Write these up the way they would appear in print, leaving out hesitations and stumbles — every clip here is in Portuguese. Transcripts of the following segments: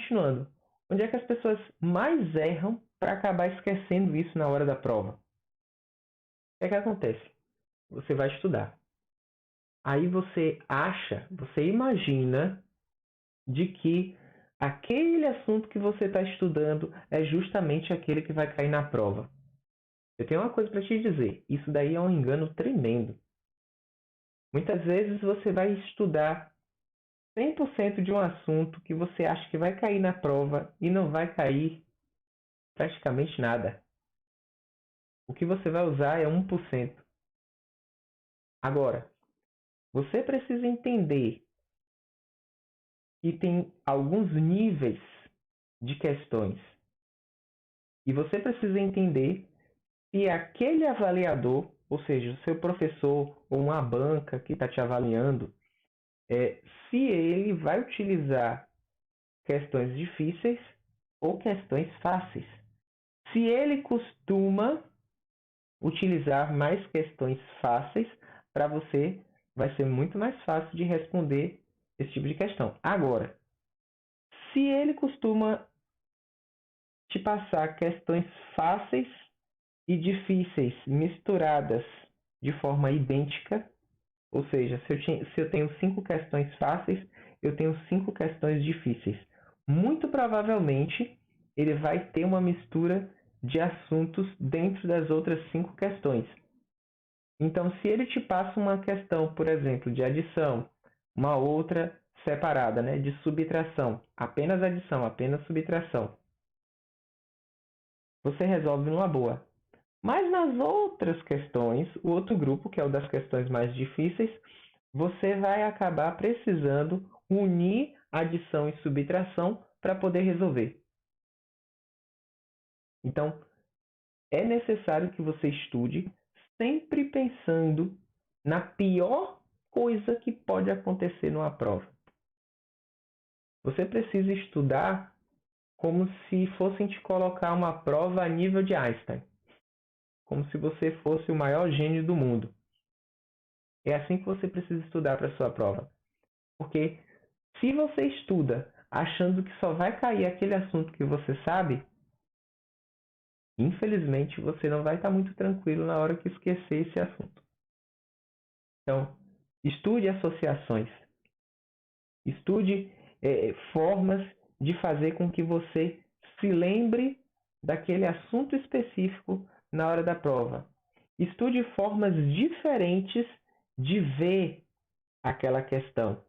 continuando. Onde é que as pessoas mais erram para acabar esquecendo isso na hora da prova? O que é que acontece? Você vai estudar. Aí você imagina de que aquele assunto que você está estudando é justamente aquele que vai cair na prova. Eu tenho uma coisa para te dizer. Isso daí é um engano tremendo. Muitas vezes você vai estudar 100% de um assunto que você acha que vai cair na prova e não vai cair praticamente nada. O que você vai usar é 1%. Agora, você precisa entender que tem alguns níveis de questões. E você precisa entender se aquele avaliador, ou seja, o seu professor ou uma banca que está te avaliando, se ele vai utilizar questões difíceis ou questões fáceis. Se ele costuma utilizar mais questões fáceis, para você vai ser muito mais fácil de responder esse tipo de questão. Agora, se ele costuma te passar questões fáceis e difíceis misturadas de forma idêntica, ou seja, se eu tenho 5 questões fáceis, eu tenho 5 questões difíceis. Muito provavelmente, ele vai ter uma mistura de assuntos dentro das outras 5 questões. Então, se ele te passa uma questão, por exemplo, de adição, uma outra separada, né, de subtração, apenas adição, apenas subtração, você resolve numa boa. Mas nas outras questões, o outro grupo, que é o das questões mais difíceis, você vai acabar precisando unir adição e subtração para poder resolver. Então, é necessário que você estude sempre pensando na pior coisa que pode acontecer numa prova. Você precisa estudar como se fossem te colocar uma prova a nível de Einstein. Como se você fosse o maior gênio do mundo. É assim que você precisa estudar para a sua prova. Porque se você estuda achando que só vai cair aquele assunto que você sabe, infelizmente você não vai estar muito tranquilo na hora que esquecer esse assunto. Então, estude associações. Estude formas de fazer com que você se lembre daquele assunto específico na hora da prova. Estude formas diferentes de ver aquela questão.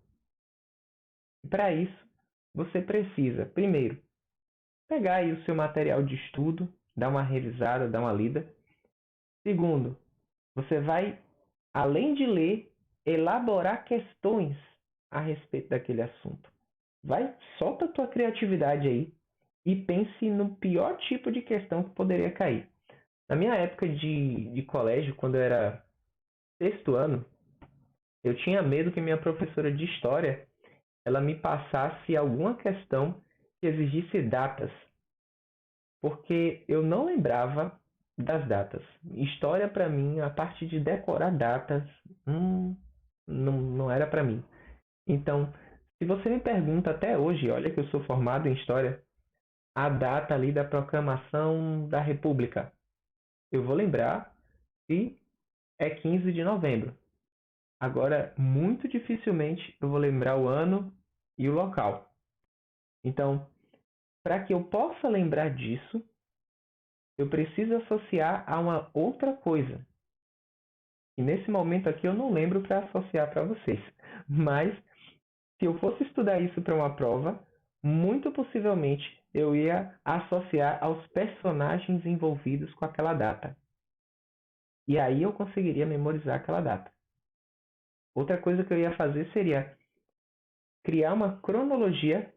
Para isso, você precisa, primeiro, pegar aí o seu material de estudo, dar uma revisada, dar uma lida. Segundo, você vai, além de ler, elaborar questões a respeito daquele assunto. Solta a tua criatividade aí e pense no pior tipo de questão que poderia cair. Na minha época de colégio, quando eu era sexto ano, eu tinha medo que minha professora de história ela me passasse alguma questão que exigisse datas, porque eu não lembrava das datas. História, para mim, a parte de decorar datas, não era para mim. Então, se você me pergunta até hoje, olha que eu sou formado em História, a data ali da proclamação da República, eu vou lembrar que é 15 de novembro. Agora, muito dificilmente eu vou lembrar o ano e o local. Então, para que eu possa lembrar disso, eu preciso associar a uma outra coisa. E nesse momento aqui eu não lembro para associar para vocês. Mas, se eu fosse estudar isso para uma prova, muito possivelmente eu ia associar aos personagens envolvidos com aquela data. E aí eu conseguiria memorizar aquela data. Outra coisa que eu ia fazer seria criar uma cronologia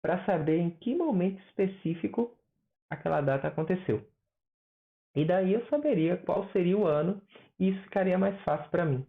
para saber em que momento específico aquela data aconteceu. E daí eu saberia qual seria o ano e isso ficaria mais fácil para mim.